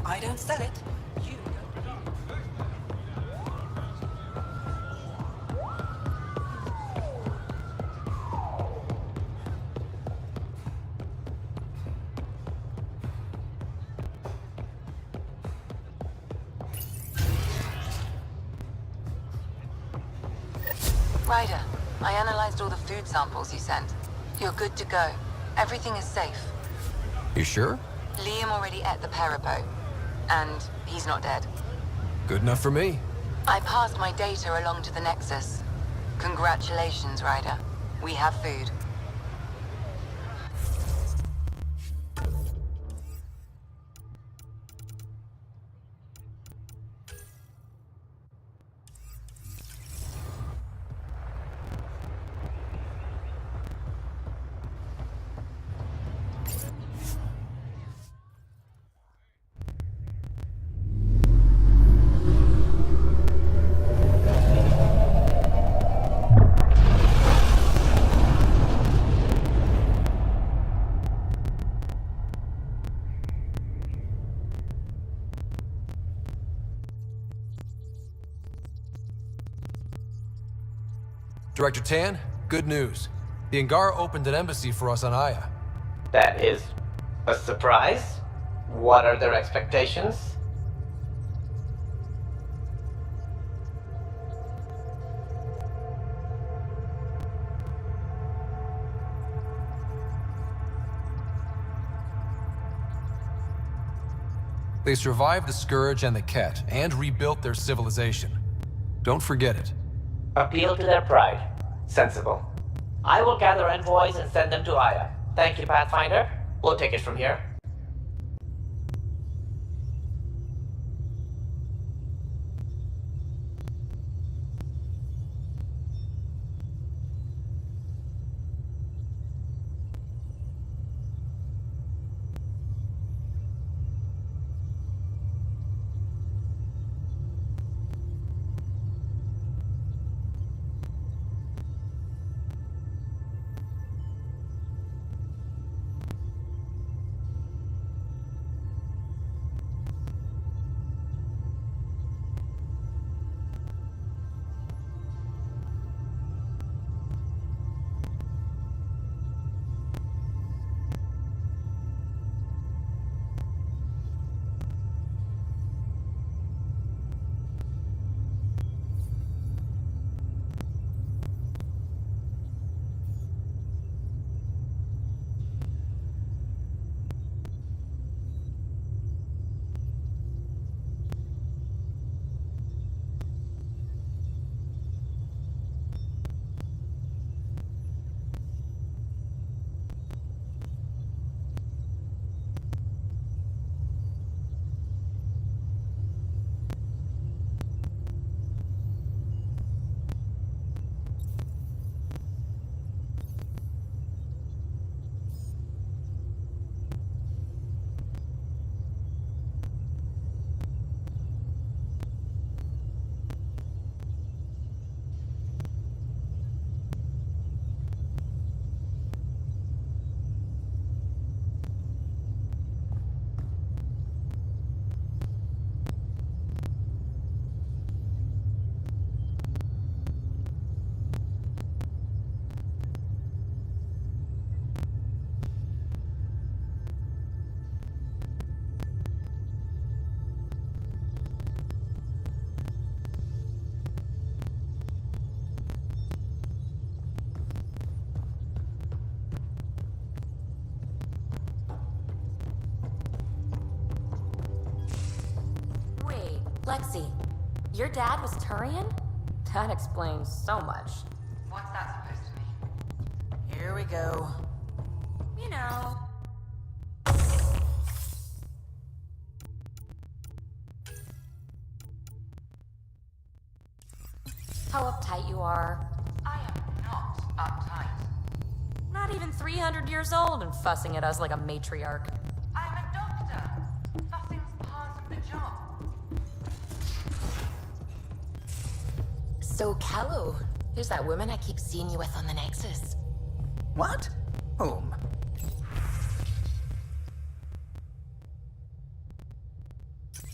I don't sell it. You Ryder, I analyzed all the food samples you sent. You're good to go. Everything is safe. You sure? Liam already ate the Peripo, and he's not dead. Good enough for me. I passed my data along to the Nexus. Congratulations, Ryder. We have food. Director Tan, good news. The Angara opened an embassy for us on Aya. That is a surprise? What are their expectations? They survived the Scourge and the Ket, and rebuilt their civilization. Don't forget it. Appeal to their pride. Sensible. I will gather envoys and send them to Aya. Thank you, Pathfinder. We'll take it from here. Lexi, your dad was Turian? That explains so much. What's that supposed to mean? Here we go. You know. How uptight you are. I am not uptight. Not even 300 years old and fussing at us like a matriarch. I'm a doctor. Fussing's part of the job. So, Callow, who's that woman I keep seeing you with on the Nexus? What? Whom?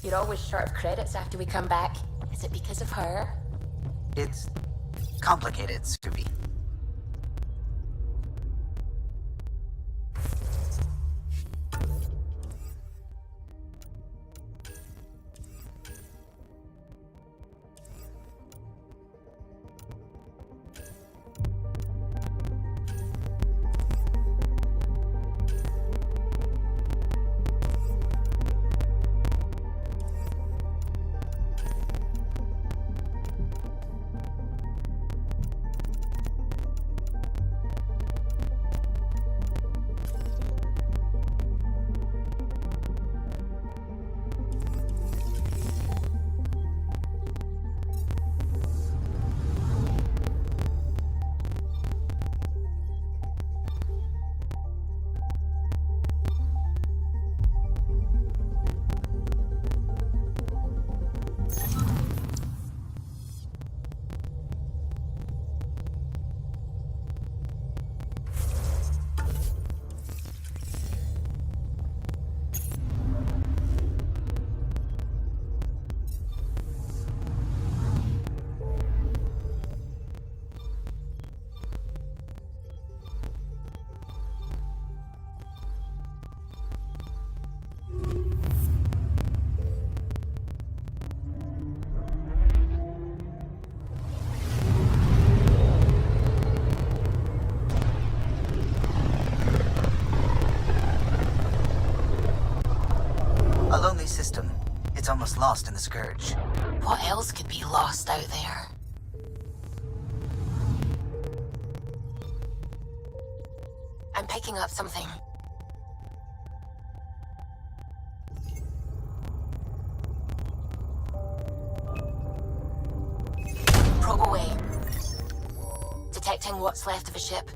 You're always short of credits after we come back. Is it because of her? It's complicated, Scooby. A lonely system. It's almost lost in the Scourge. What else could be lost out there? I'm picking up something. Probe away. Detecting what's left of a ship.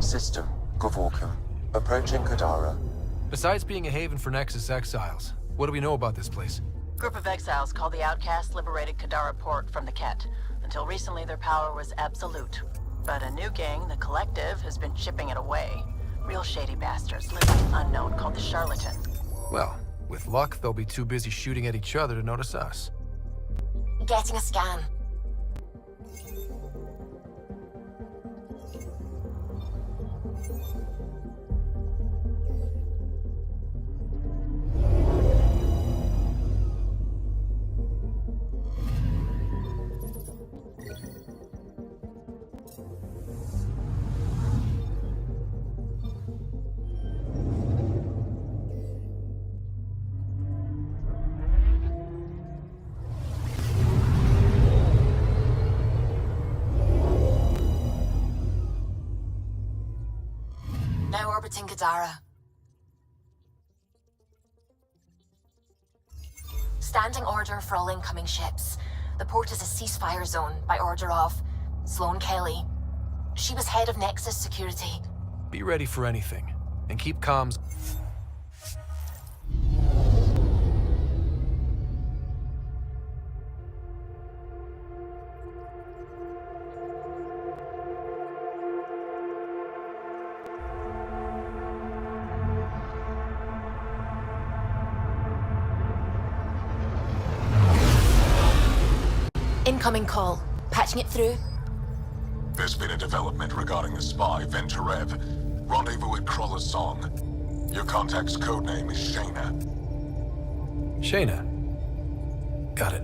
System, Gavorka. Approaching Kadara. Besides being a haven for Nexus exiles, what do we know about this place? Group of exiles called the Outcasts liberated Kadara Port from the Ket. Until recently, their power was absolute. But a new gang, the Collective, has been chipping it away. Real shady bastards living unknown called the Charlatan. Well, with luck, they'll be too busy shooting at each other to notice us. Getting a scan. Now orbiting Kadara. Standing order for all incoming ships. The port is a ceasefire zone by order of Sloane Kelly. She was head of Nexus security. Be ready for anything, and keep comms. Incoming call. Patching it through. There's been a development regarding the spy, Venturev. Rendezvous at Kroller's Song. Your contact's codename is Shayna. Shayna. Got it.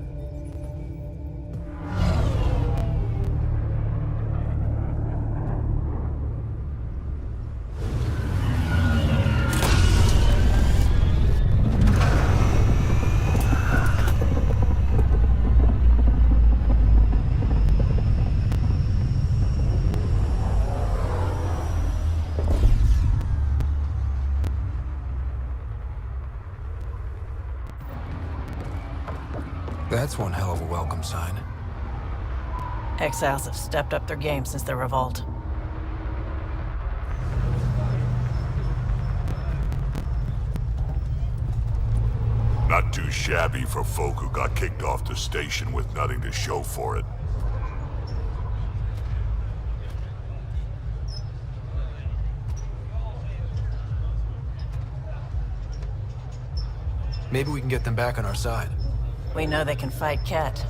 That's one hell of a welcome sign. Exiles have stepped up their game since the revolt. Not too shabby for folk who got kicked off the station with nothing to show for it. Maybe we can get them back on our side. We know they can fight Ket.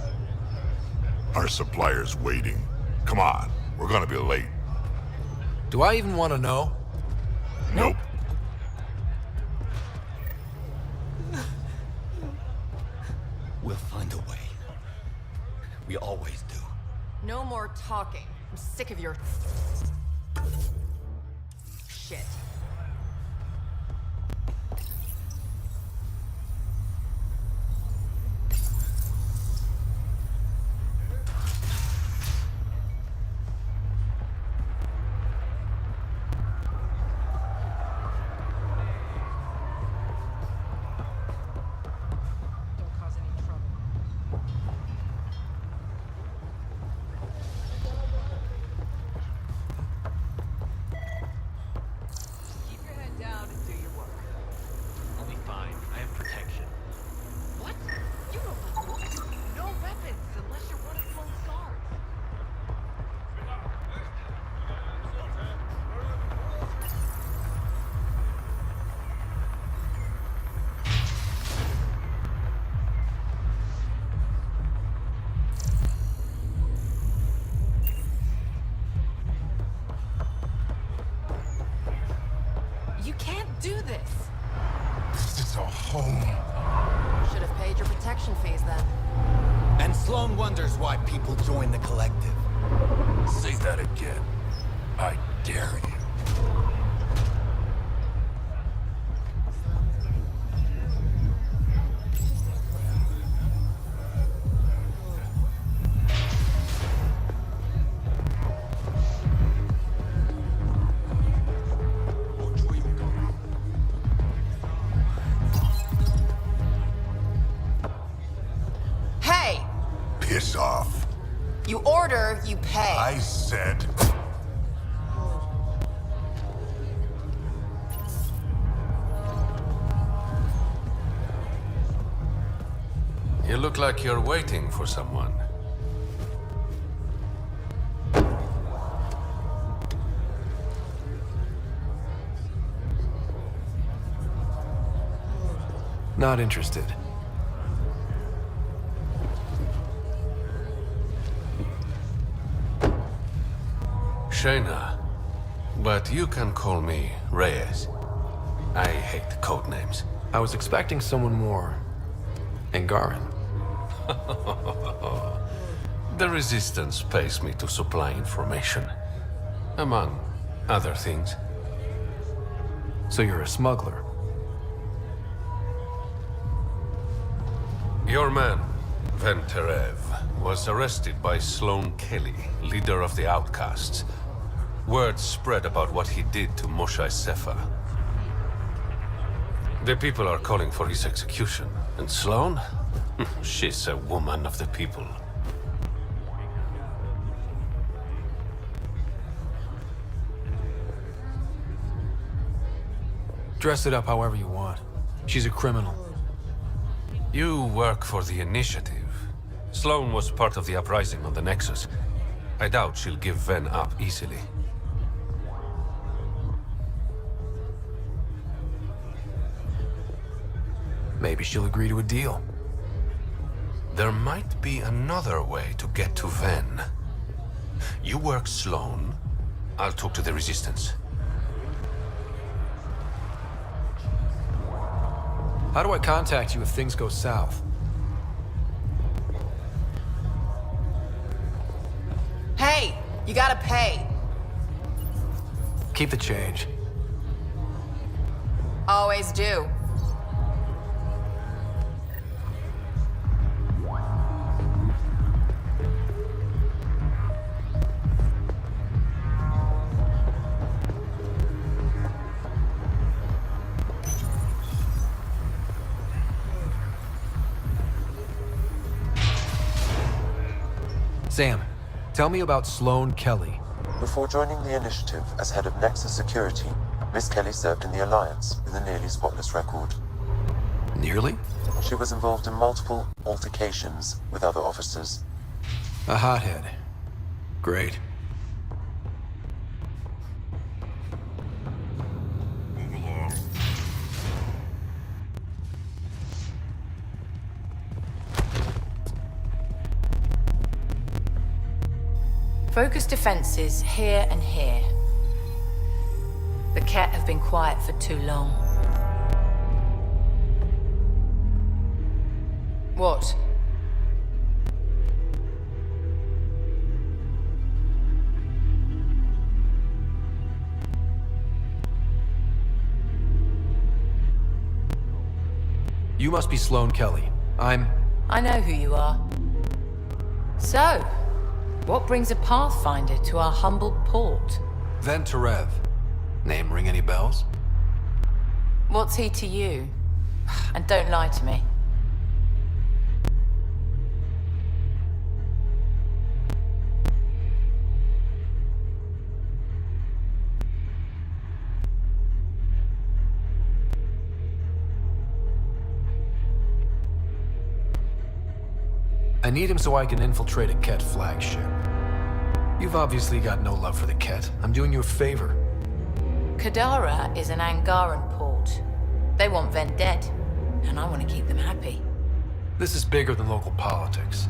Our supplier's waiting. Come on, we're gonna be late. Do I even want to know? Nope. We'll find a way. We always do. No more talking. I'm sick of your shit. You can't do this. This is our home. Should have paid your protection fees then. And Sloan wonders why people join the collective. Say that again. I dare you. Hey! Piss off. You order, you pay. I said... You look like you're waiting for someone. Not interested. Shayna, but you can call me Reyes. I hate code names. I was expecting someone more Angaran. The Resistance pays me to supply information, among other things. So you're a smuggler. Your man, Venturev, was arrested by Sloan Kelly, leader of the Outcasts. Word spread about what he did to Moshe Sefa. The people are calling for his execution. And Sloan? She's a woman of the people. Dress it up however you want. She's a criminal. You work for the Initiative. Sloan was part of the uprising on the Nexus. I doubt she'll give Ven up easily. Maybe she'll agree to a deal. There might be another way to get to Ven. You work Sloan. I'll talk to the Resistance. How do I contact you if things go south? Hey, you gotta pay. Keep the change. Always do. Sam, tell me about Sloan Kelly. Before joining the initiative as head of Nexus Security, Miss Kelly served in the Alliance with a nearly spotless record. Nearly? She was involved in multiple altercations with other officers. A hothead. Great. Move along. Focus defenses here and here. The Ket have been quiet for too long. What? You must be Sloan Kelly. I know who you are. So, what brings a Pathfinder to our humble port? Venterev. Name ring any bells? What's he to you? And don't lie to me. I need him so I can infiltrate a Ket flagship. You've obviously got no love for the Ket. I'm doing you a favor. Kadara is an Angaran port. They want Ven dead, and I want to keep them happy. This is bigger than local politics.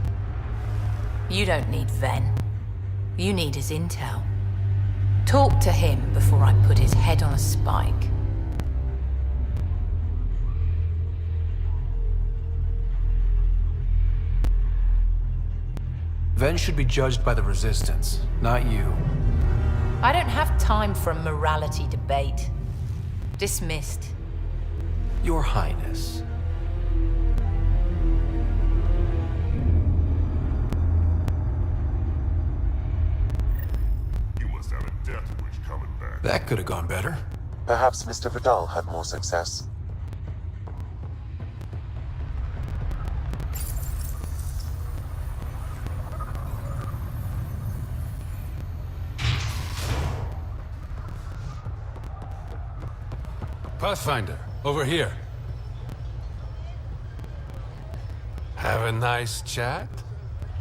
You don't need Ven. You need his intel. Talk to him before I put his head on a spike. Ven should be judged by the Resistance, not you. I don't have time for a morality debate. Dismissed. Your Highness. You must have a death wish coming back. That could have gone better. Perhaps Mr. Vidal had more success. Pathfinder, over here. Have a nice chat?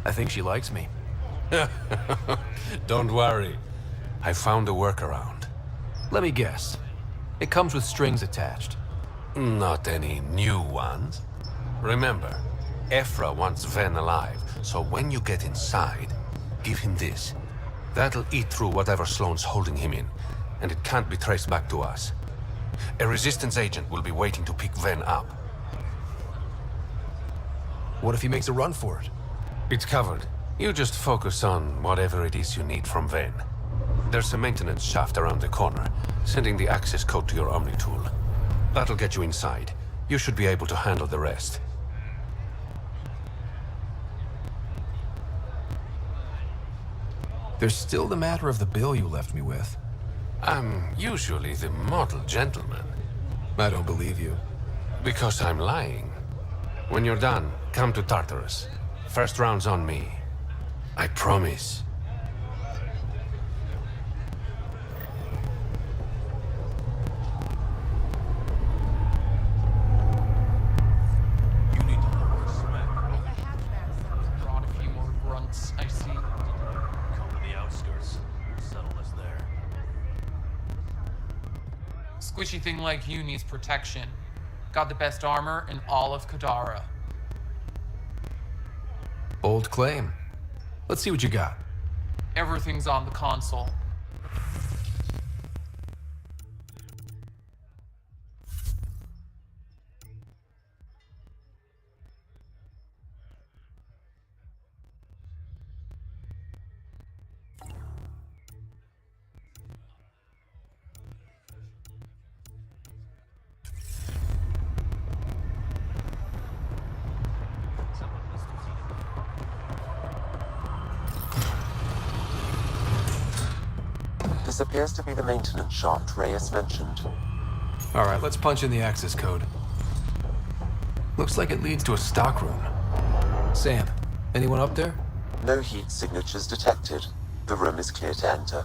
I think she likes me. Don't worry. I found a workaround. Let me guess. It comes with strings attached. Not any new ones. Remember, Ephra wants Ven alive, so when you get inside, give him this. That'll eat through whatever Sloan's holding him in, and it can't be traced back to us. A Resistance agent will be waiting to pick Ven up. What if he makes a run for it? It's covered. You just focus on whatever it is you need from Ven. There's a maintenance shaft around the corner, sending the access code to your Omni tool. That'll get you inside. You should be able to handle the rest. There's still the matter of the bill you left me with. I'm usually the model gentleman. I don't believe you. Because I'm lying. When you're done, come to Tartarus. First round's on me. I promise. You need to lower the smack. Brought a few more grunts, I see. Come to the outskirts. Settle us there. Squishy thing like you needs protection. Got the best armor in all of Kadara. Bold claim. Let's see what you got. Everything's on the console. This appears to be the maintenance shaft Reyes mentioned. Alright, let's punch in the access code. Looks like it leads to a stockroom. Sam, anyone up there? No heat signatures detected. The room is clear to enter.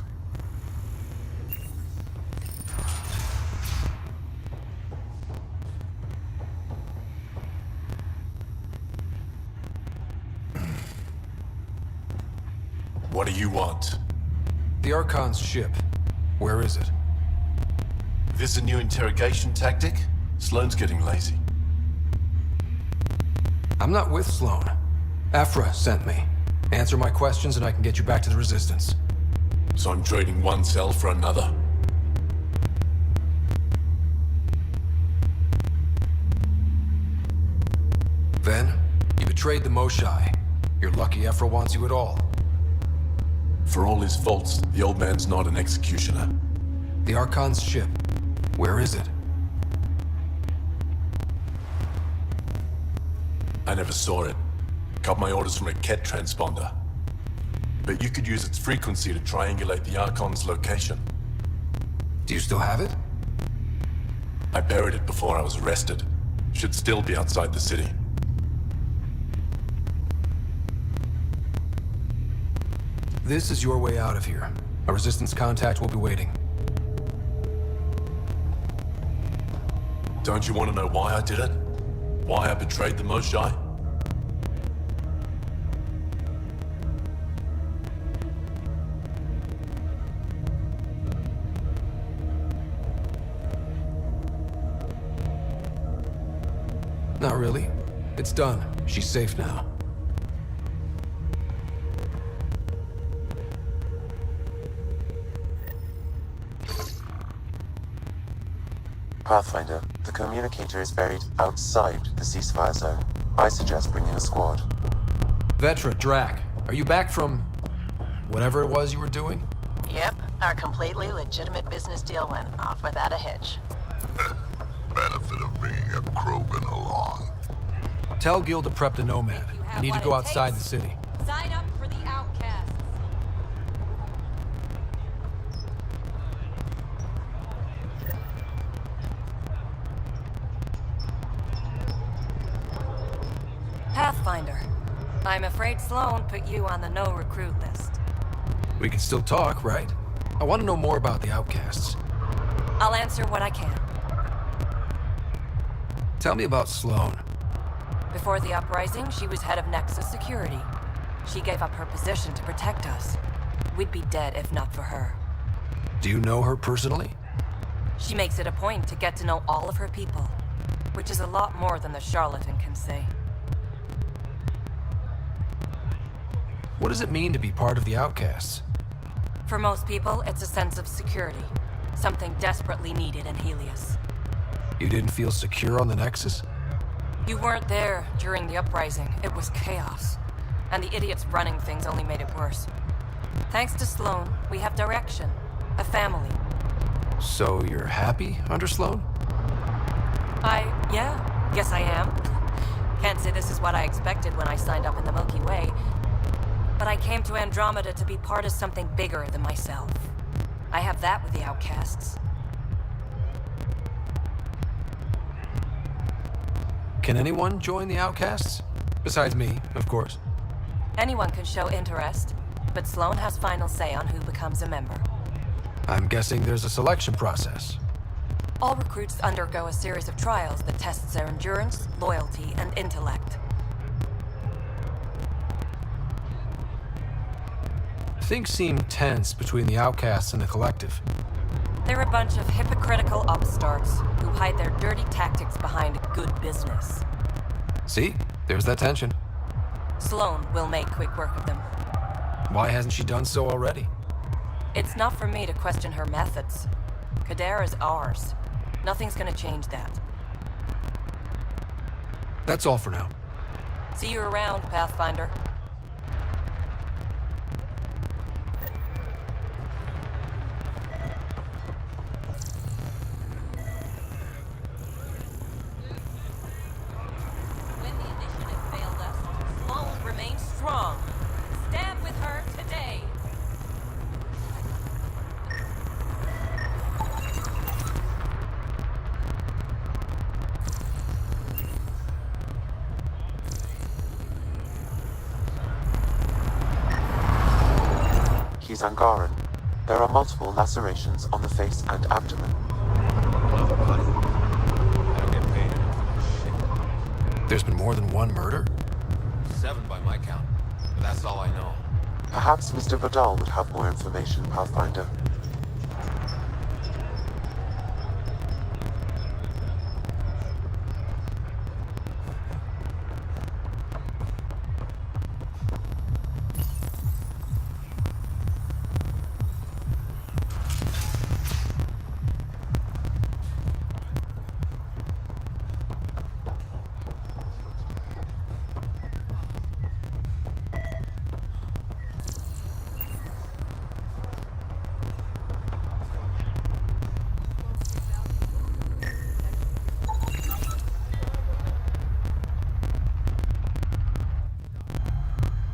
What do you want? The Archon's ship. Where is it? This a new interrogation tactic? Sloane's getting lazy. I'm not with Sloane. Ephra sent me. Answer my questions and I can get you back to the Resistance. So I'm trading one cell for another? Then, you betrayed the Moshai. You're lucky Ephra wants you at all. For all his faults, the old man's not an executioner. The Archon's ship. Where is it? I never saw it. Got my orders from a Ket transponder. But you could use its frequency to triangulate the Archon's location. Do you still have it? I buried it before I was arrested. Should still be outside the city. This is your way out of here. A Resistance contact will be waiting. Don't you want to know why I did it? Why I betrayed the Moshai? Not really. It's done. She's safe now. Pathfinder, the communicator is buried outside the ceasefire zone. I suggest bringing a squad. Vetra, Drac, are you back from whatever it was you were doing? Yep, our completely legitimate business deal went off without a hitch. Benefit of bringing a Krogan along. Tell Gil to prep the Nomad. I need to go outside the city. Sign up for the Outcasts. Pathfinder, I'm afraid Sloane put you on the no-recruit list. We can still talk, right? I want to know more about the Outcasts. I'll answer what I can. Tell me about Sloane. Before the uprising, she was head of Nexus Security. She gave up her position to protect us. We'd be dead if not for her. Do you know her personally? She makes it a point to get to know all of her people, which is a lot more than the charlatan can say. What does it mean to be part of the Outcasts? For most people, it's a sense of security. Something desperately needed in Helios. You didn't feel secure on the Nexus? You weren't there during the uprising. It was chaos. And the idiots running things only made it worse. Thanks to Sloane, we have direction. A family. So you're happy under Sloane? Yeah, guess I am. Can't say this is what I expected when I signed up in the Milky Way. But I came to Andromeda to be part of something bigger than myself. I have that with the Outcasts. Can anyone join the Outcasts? Besides me, of course. Anyone can show interest, but Sloane has final say on who becomes a member. I'm guessing there's a selection process. All recruits undergo a series of trials that tests their endurance, loyalty, and intellect. Things seem tense between the Outcasts and the Collective. They're a bunch of hypocritical upstarts who hide their dirty tactics behind good business. See? There's that tension. Sloane will make quick work of them. Why hasn't she done so already? It's not for me to question her methods. Kadera's ours. Nothing's gonna change that. That's all for now. See you around, Pathfinder. When the initiative failed us, Sloane remains strong. Stand with her today. He's Angaran. There are multiple lacerations on the face and abdomen. There's been more than one murder? 7 by my count, but that's all I know. Perhaps Mr. Vidal would have more information, Pathfinder.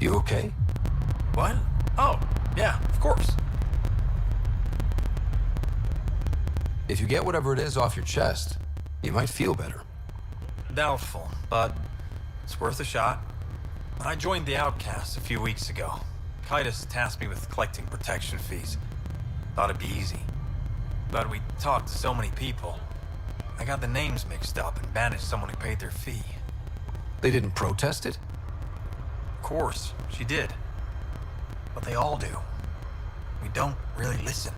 You okay? What? Oh, yeah, of course. If you get whatever it is off your chest, you might feel better. Doubtful, but it's worth a shot. I joined the Outcasts a few weeks ago. Kitus tasked me with collecting protection fees. Thought it'd be easy. But we talked to so many people. I got the names mixed up and banished someone who paid their fee. They didn't protest it? Of course, she did. But they all do. We don't really listen.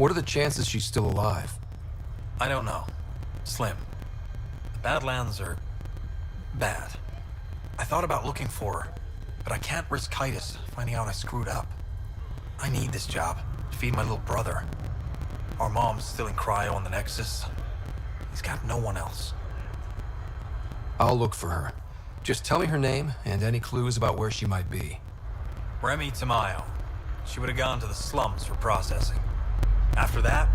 What are the chances she's still alive? I don't know. Slim. The Badlands are bad. I thought about looking for her, but I can't risk Kitus finding out I screwed up. I need this job to feed my little brother. Our mom's still in cryo on the Nexus. He's got no one else. I'll look for her. Just tell me her name and any clues about where she might be. Remy Tamayo. She would have gone to the slums for processing. After that,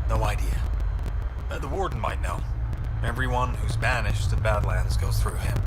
no idea. The warden might know. Everyone who's banished to the Badlands goes through him.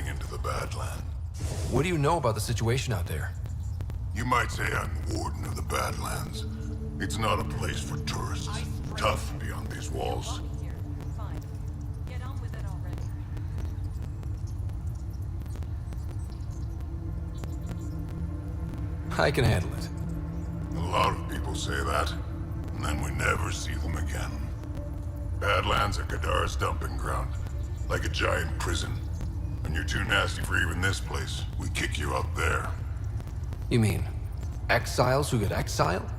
heading into the Badland. What do you know about the situation out there? You might say I'm warden of the Badlands. It's not a place for tourists. Tough beyond these walls. I can handle it. A lot of people say that, and then we never see them again. Badlands are Kadara's dumping ground, like a giant prison. When you're too nasty for even this place, we kick you out there. You mean exiles who get exiled?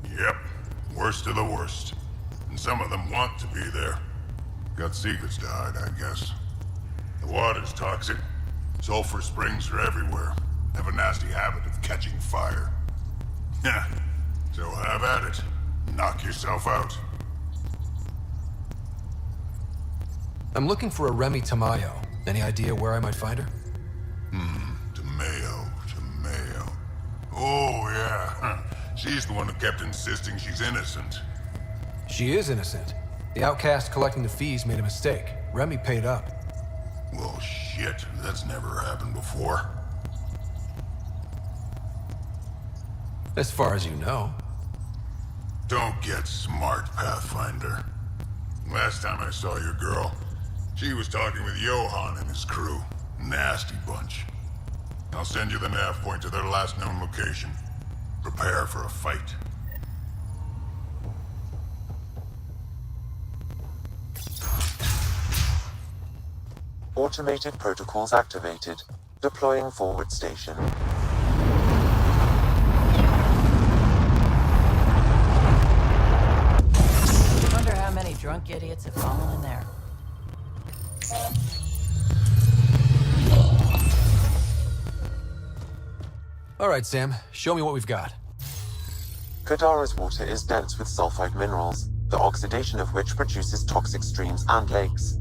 Yep, worst of the worst. And some of them want to be there. Got secrets to hide, I guess. The water's toxic. Sulfur springs are everywhere. Have a nasty habit of catching fire. Yeah, so have at it. Knock yourself out. I'm looking for a Remy Tamayo. Any idea where I might find her? Tamayo. Oh, yeah. She's the one who kept insisting she's innocent. She is innocent. The outcast collecting the fees made a mistake. Remy paid up. Well, shit. That's never happened before. As far as you know. Don't get smart, Pathfinder. Last time I saw your girl, she was talking with Johan and his crew. Nasty bunch. I'll send you the nav point to their last known location. Prepare for a fight. Automated protocols activated. Deploying forward station. Wonder how many drunk idiots have fallen in there. All right, Sam. Show me what we've got. Kadara's water is dense with sulfide minerals, the oxidation of which produces toxic streams and lakes.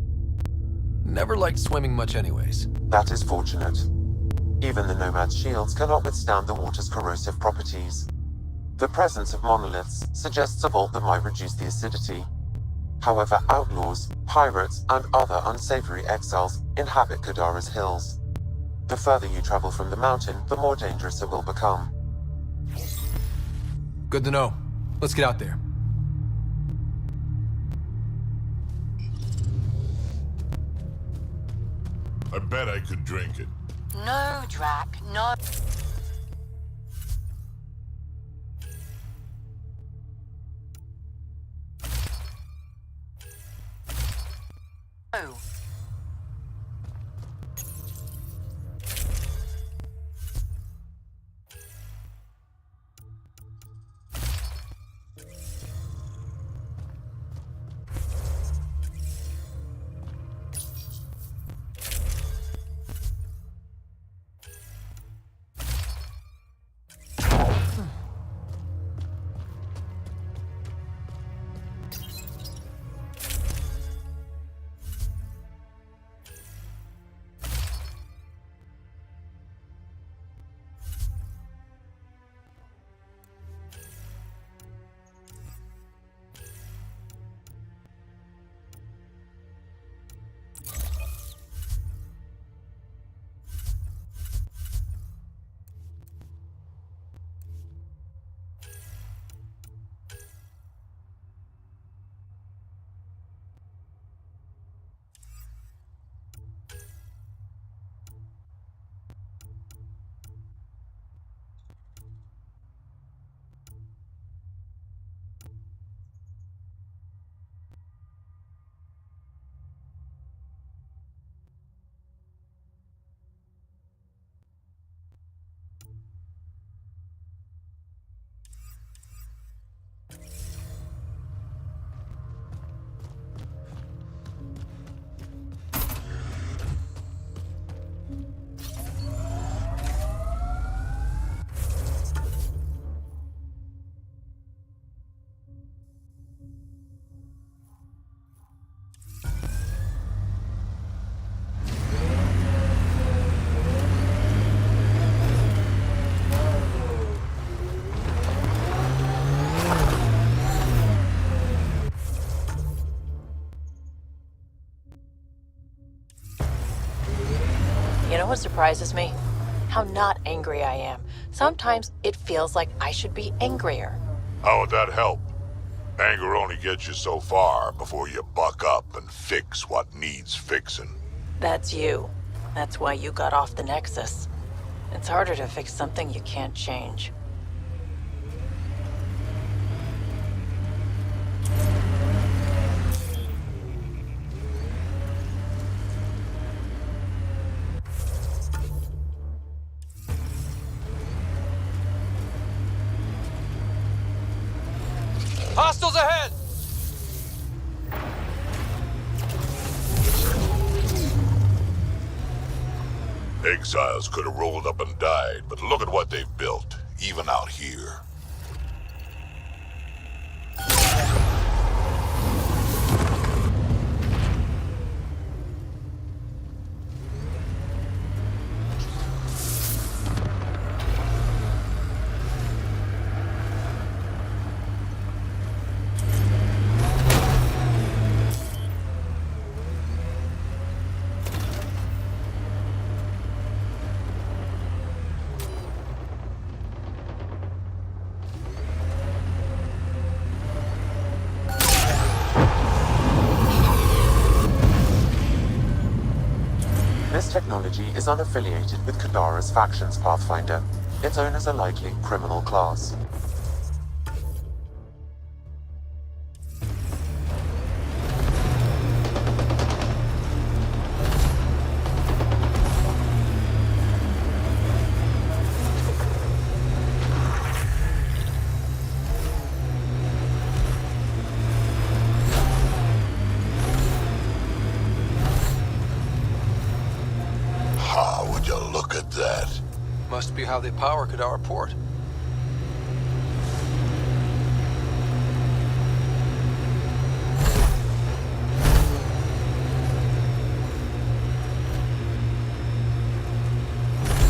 Never liked swimming much anyways. That is fortunate. Even the Nomad's shields cannot withstand the water's corrosive properties. The presence of monoliths suggests a vault that might reduce the acidity. However, outlaws, pirates, and other unsavory exiles inhabit Kadara's hills. The further you travel from the mountain, the more dangerous it will become. Good to know. Let's get out there. I bet I could drink it. No, Drac, no. Oh. You know what surprises me? How not angry I am. Sometimes it feels like I should be angrier. How would that help? Anger only gets you so far before you buck up and fix what needs fixing. That's you. That's why you got off the Nexus. It's harder to fix something you can't change. Hostiles ahead! Exiles could have rolled up and died, but look at what they've built, even out here. This technology is unaffiliated with Kadara's factions, Pathfinder. Its owners are likely criminal class. Would you look at that? Must be how they power Kadara Port.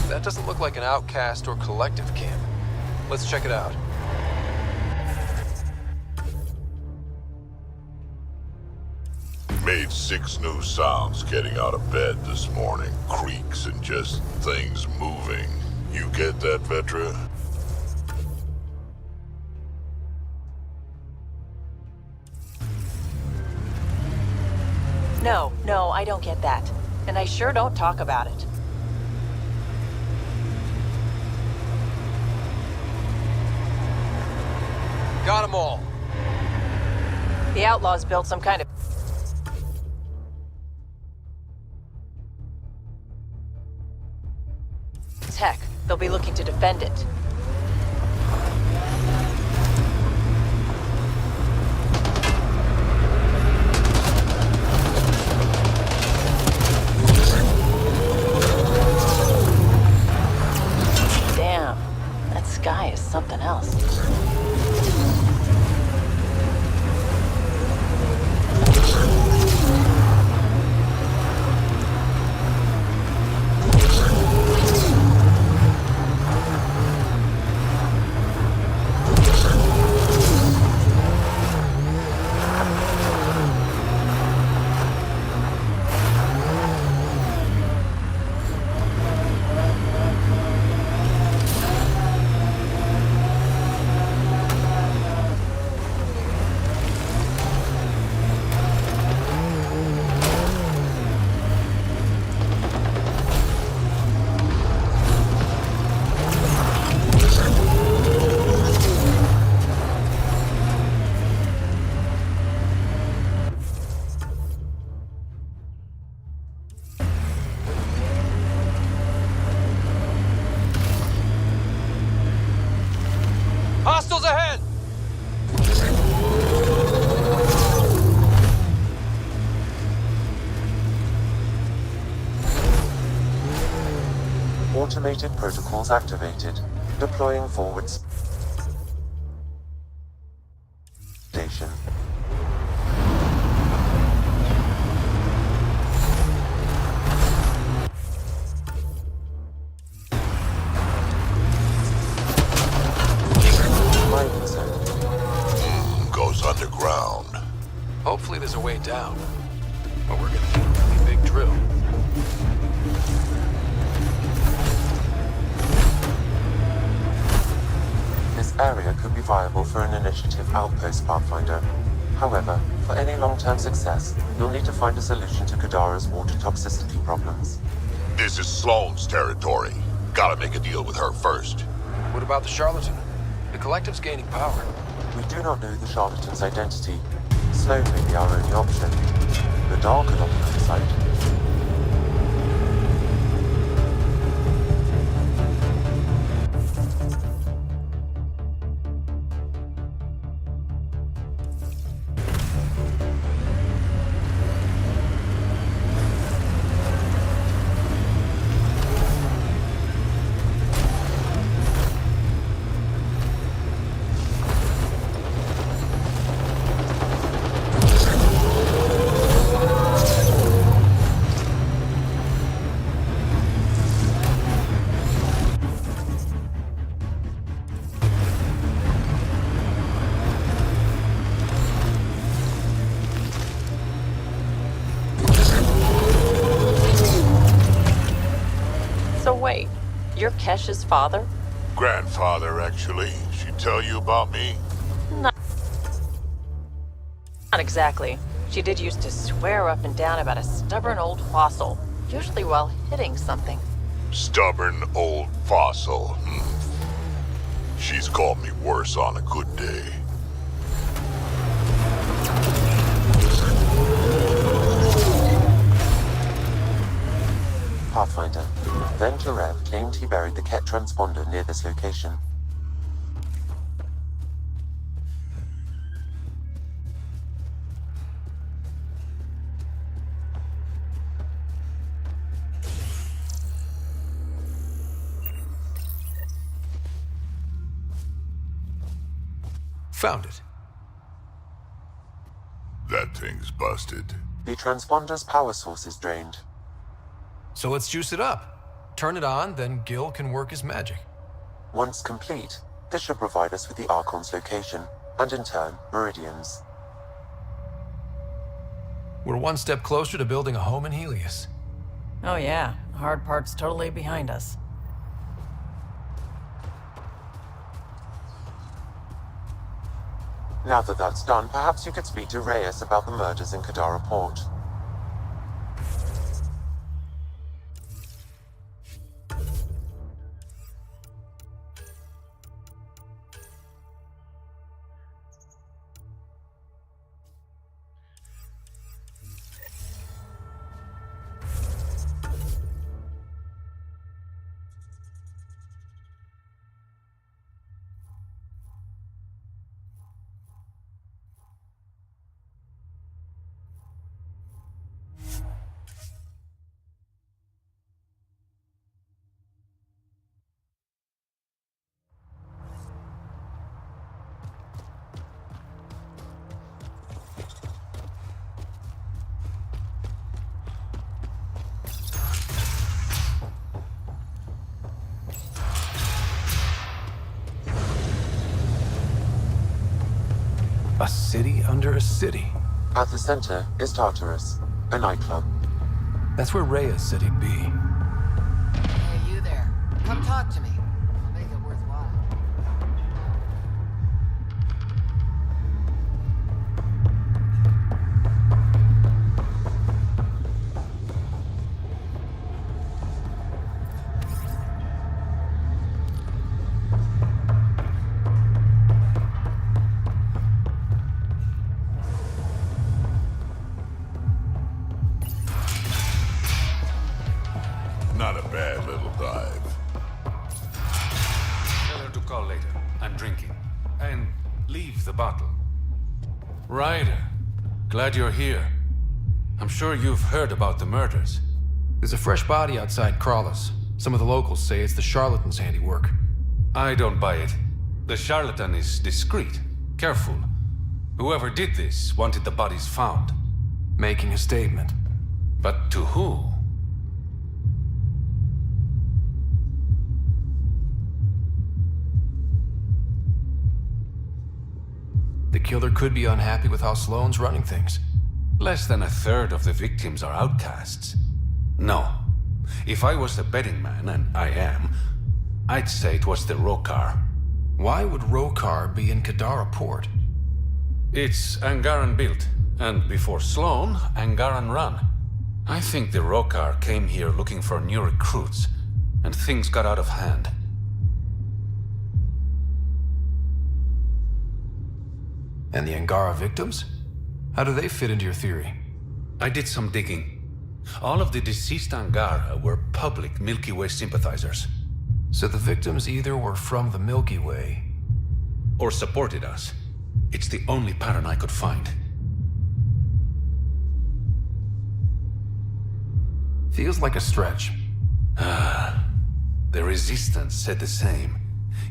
That doesn't look like an outcast or collective camp. Let's check it out. Made 6 new sounds getting out of bed this morning. Creaks and just things moving. You get that, Vetra? No, I don't get that. And I sure don't talk about it. Got them all. The Outlaws built some kind of tech. They'll be looking to defend it. Damn, that sky is something else. Hostiles ahead! Automated protocols activated. Deploying forwards. Station. Goes underground. Hopefully there's a way down. But we're gonna need a really big drill. viable for an initiative outpost, Pathfinder. However, for any long-term success, you'll need to find a solution to Kadara's water toxicity problems. This is Sloane's territory. Gotta make a deal with her first. What about the charlatan? The Collective's gaining power. We do not know the charlatan's identity. Sloane may be our only option. Nadal could occupy the site. So wait, you're Kesh's father? Grandfather, actually. She tell you about me? Not exactly. She did used to swear up and down about a stubborn old fossil, usually while hitting something. Stubborn old fossil. She's called me worse on a good day. Pathfinder. Then Jarev claimed he buried the Ket transponder near this location. Found it. That thing's busted. The transponder's power source is drained. So let's juice it up. Turn it on, then Gil can work his magic. Once complete, this should provide us with the Archon's location, and in turn, Meridian's. We're one step closer to building a home in Helios. Oh yeah, the hard part's totally behind us. Now that that's done, perhaps you could speak to Reyes about the murders in Kadara Port. A city under a city. At the center is Tartarus, a nightclub. That's where Reyes said he'd be. Hey, you there. Come talk to me. I'll make it worthwhile. Not a bad little dive. Tell her to call later. I'm drinking. And leave the bottle. Ryder, glad you're here. I'm sure you've heard about the murders. There's a fresh body outside Crawlers. Some of the locals say it's the charlatan's handiwork. I don't buy it. The charlatan is discreet, careful. Whoever did this wanted the bodies found. Making a statement. But to who? The killer could be unhappy with how Sloane's running things. Less than a third of the victims are outcasts. No. If I was a betting man, and I am, I'd say it was the Rokar. Why would Rokar be in Kadara port? It's Angaran built, and before Sloan, Angaran run. I think the Rokar came here looking for new recruits, and things got out of hand. And the Angara victims? How do they fit into your theory? I did some digging. All of the deceased Angara were public Milky Way sympathizers. So the victims either were from the Milky Way... or supported us. It's the only pattern I could find. Feels like a stretch. The Resistance said the same.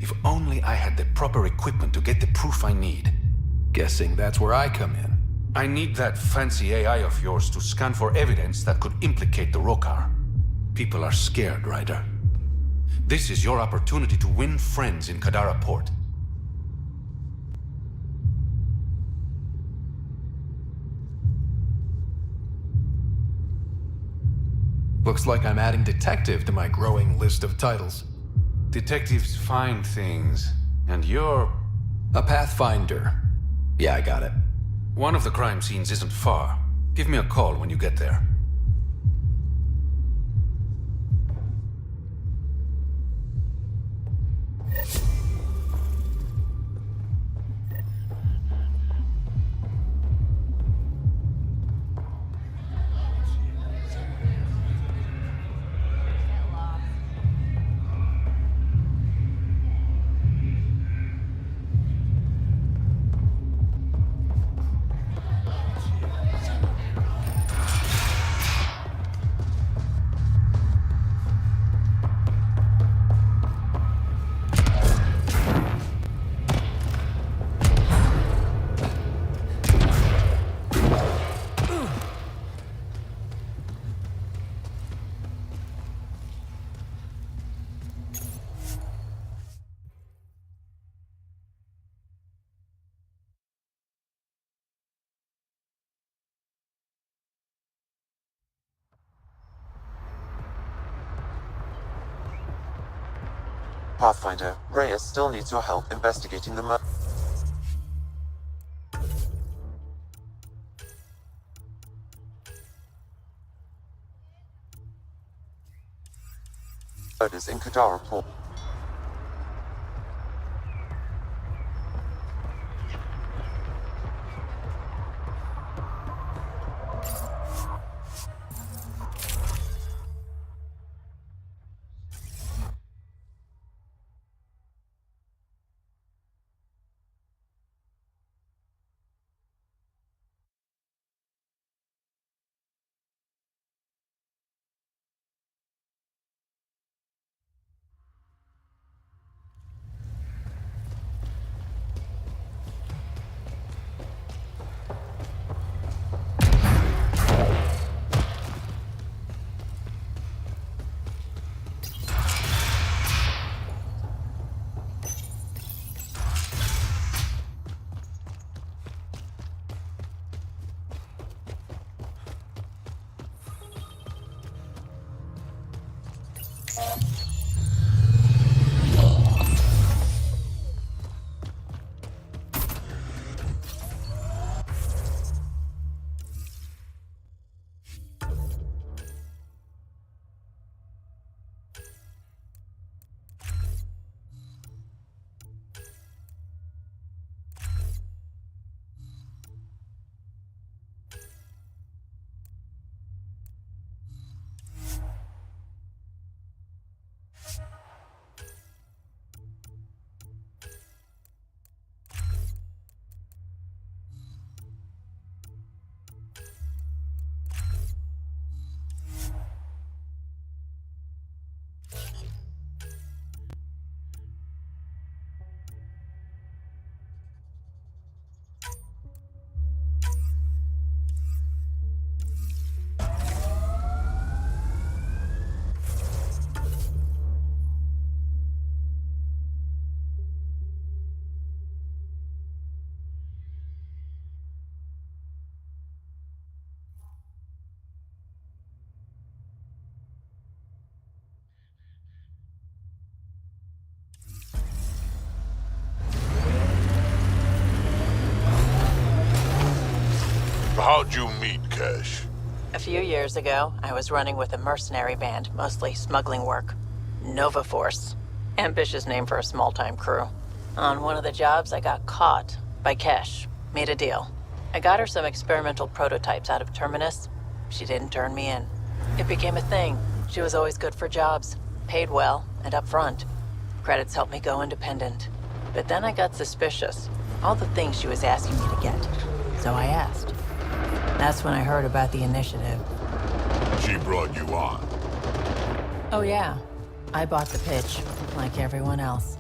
If only I had the proper equipment to get the proof I need. Guessing that's where I come in. I need that fancy AI of yours to scan for evidence that could implicate the Rokar. People are scared, Ryder. This is your opportunity to win friends in Kadara Port. Looks like I'm adding detective to my growing list of titles. Detectives find things, and you're... a pathfinder. Yeah, I got it. One of the crime scenes isn't far. Give me a call when you get there. Pathfinder, Reyes still needs your help investigating the murders in Kadara Port. How'd you meet Cash? A few years ago, I was running with a mercenary band, mostly smuggling work. Nova Force. Ambitious name for a small-time crew. On one of the jobs, I got caught by Kesh. Made a deal. I got her some experimental prototypes out of Terminus. She didn't turn me in. It became a thing. She was always good for jobs. Paid well, and upfront. Credits helped me go independent. But then I got suspicious. All the things she was asking me to get. So I asked. That's when I heard about the initiative. She brought you on. Oh yeah. I bought the pitch, like everyone else.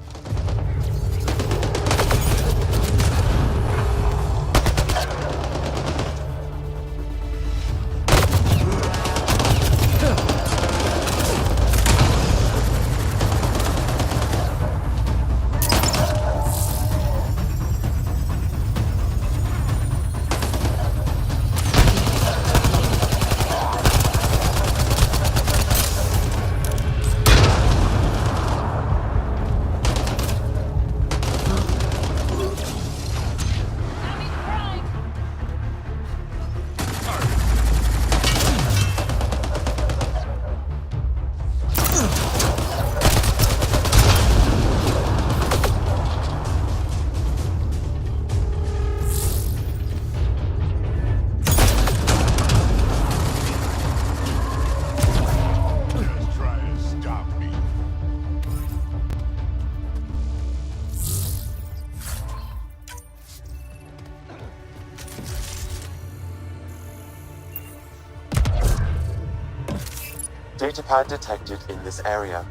Datapad detected in this area.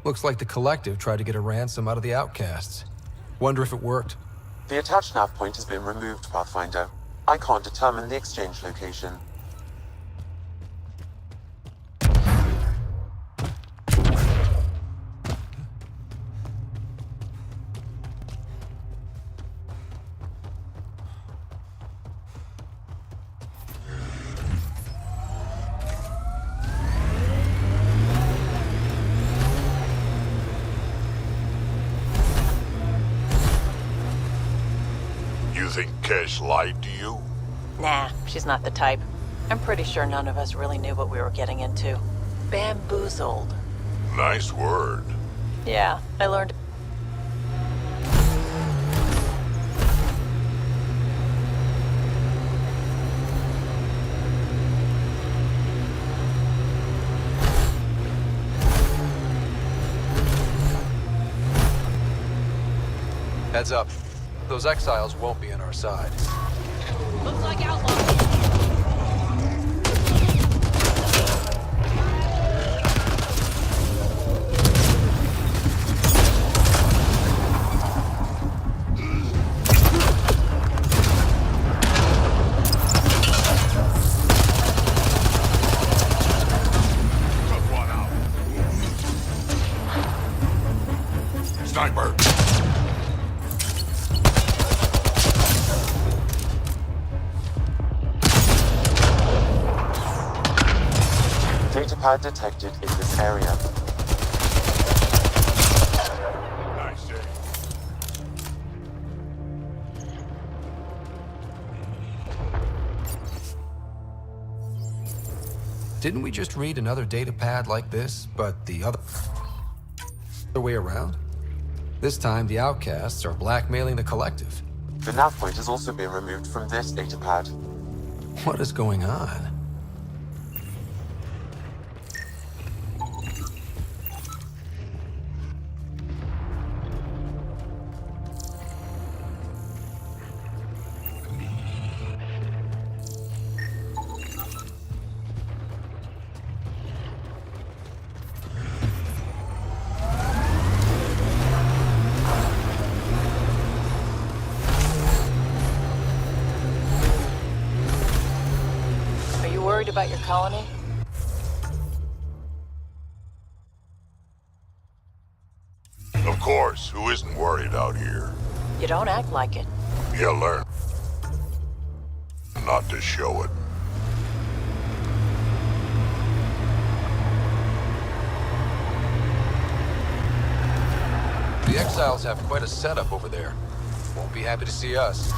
Looks like the Collective tried to get a ransom out of the outcasts. Wonder if it worked. The attached nav point has been removed, Pathfinder. I can't determine the exchange location. Think Cash lied to you? Nah, she's not the type. I'm pretty sure none of us really knew what we were getting into. Bamboozled. Nice word. Yeah, I learned. Heads up. Those exiles won't be on our side. Looks like outlaws. Sniper! Datapad detected in this area. Nice day. Didn't we just read another datapad like this, but the other way around? This time, the outcasts are blackmailing the Collective. The nav point has also been removed from this datapad. What is going on? Are you worried about your colony? Of course, who isn't worried out here? You don't act like it. You learn not to show it. The exiles have quite a setup over there. Won't be happy to see us.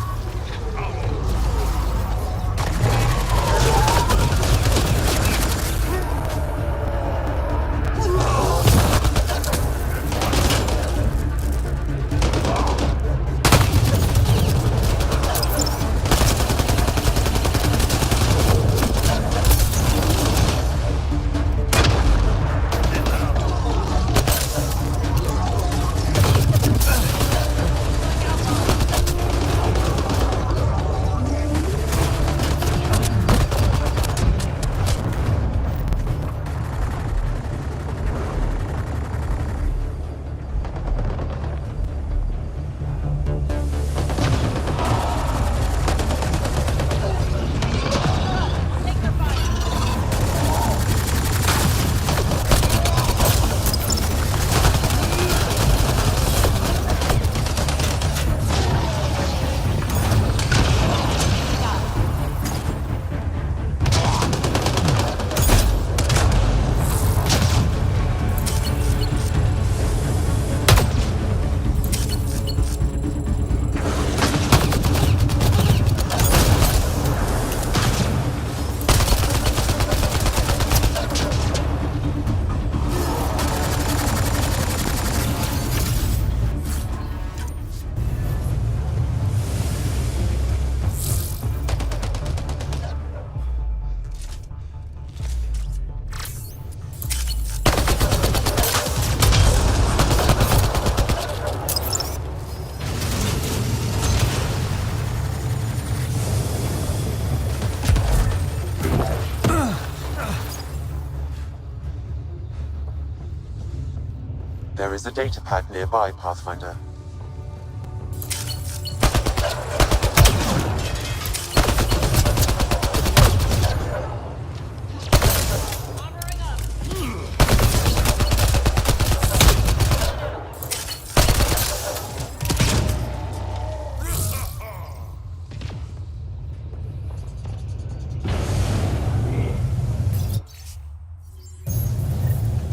There is a data pad nearby, Pathfinder.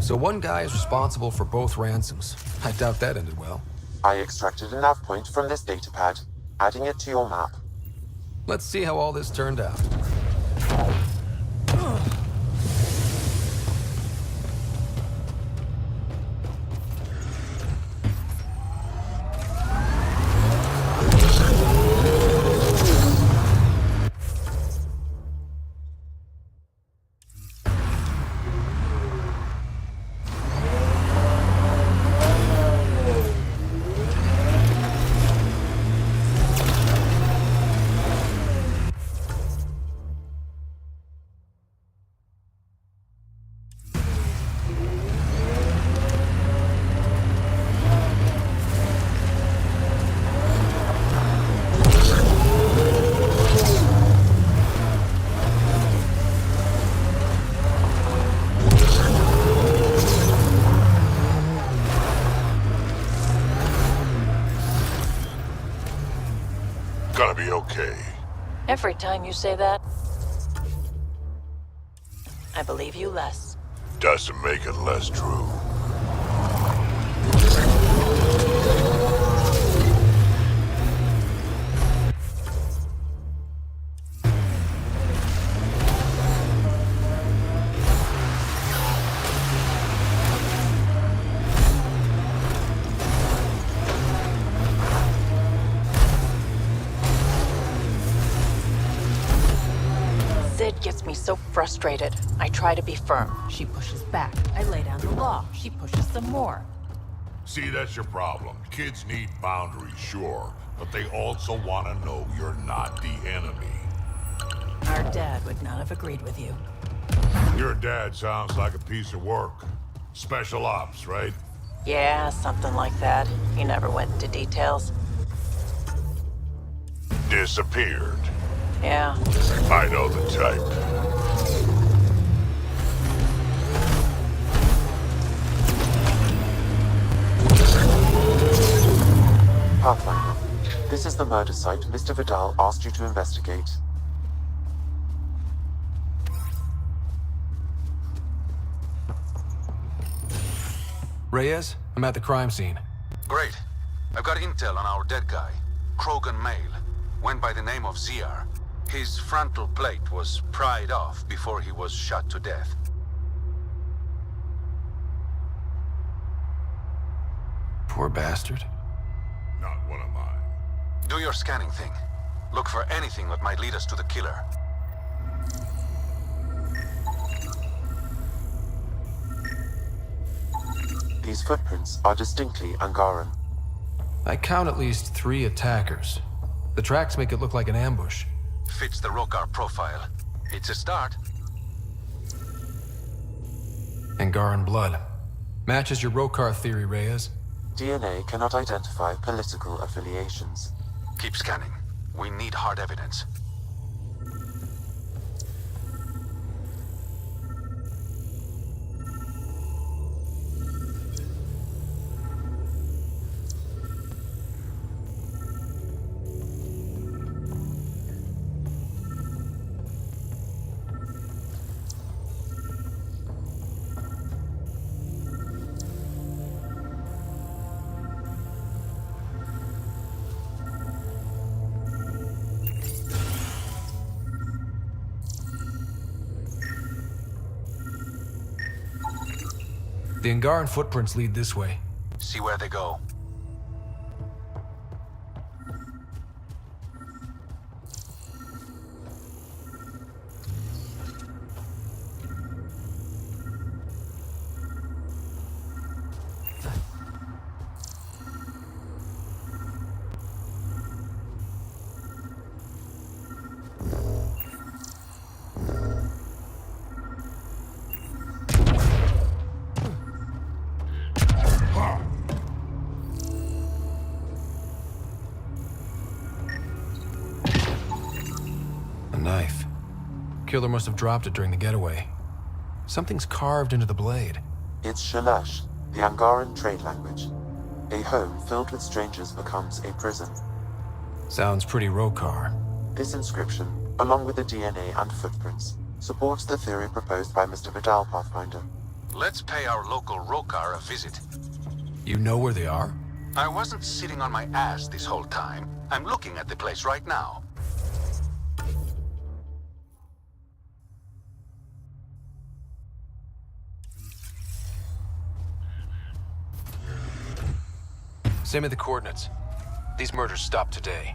So one guy is responsible for both ransoms. I doubt that ended well. I extracted a nav point from this data pad, adding it to your map. Let's see how all this turned out. Gonna be okay. Every time you say that, I believe you less. Doesn't make it less true. Sid gets me so frustrated. I try to be firm. She pushes back. I lay down the law. She pushes some more. See, that's your problem. Kids need boundaries, sure, but they also want to know you're not the enemy. Our dad would not have agreed with you. Your dad sounds like a piece of work. Special ops, right? Yeah, something like that. He never went into details. Disappeared. Yeah. I know the type. Pathfinder. This is the murder site Mr. Vidal asked you to investigate. Reyes, I'm at the crime scene. Great. I've got intel on our dead guy. Krogan male. Went by the name of ZR. His frontal plate was pried off before he was shot to death. Poor bastard. Not one of mine. Do your scanning thing. Look for anything that might lead us to the killer. These footprints are distinctly Angaran. I count at least 3 attackers. The tracks make it look like an ambush. Fits the Rokar profile. It's a start. Angaran blood. Matches your Rokar theory, Reyes. DNA cannot identify political affiliations. Keep scanning. We need hard evidence. The Angaran footprints lead this way. See where they go. A knife. Killer must have dropped it during the getaway. Something's carved into the blade. It's Shalash, the Angaran trade language. A home filled with strangers becomes a prison. Sounds pretty Rokar. This inscription, along with the DNA and footprints, supports the theory proposed by Mr. Vidal, Pathfinder. Let's pay our local Rokar a visit. You know where they are? I wasn't sitting on my ass this whole time. I'm looking at the place right now. Send me the coordinates. These murders stopped today.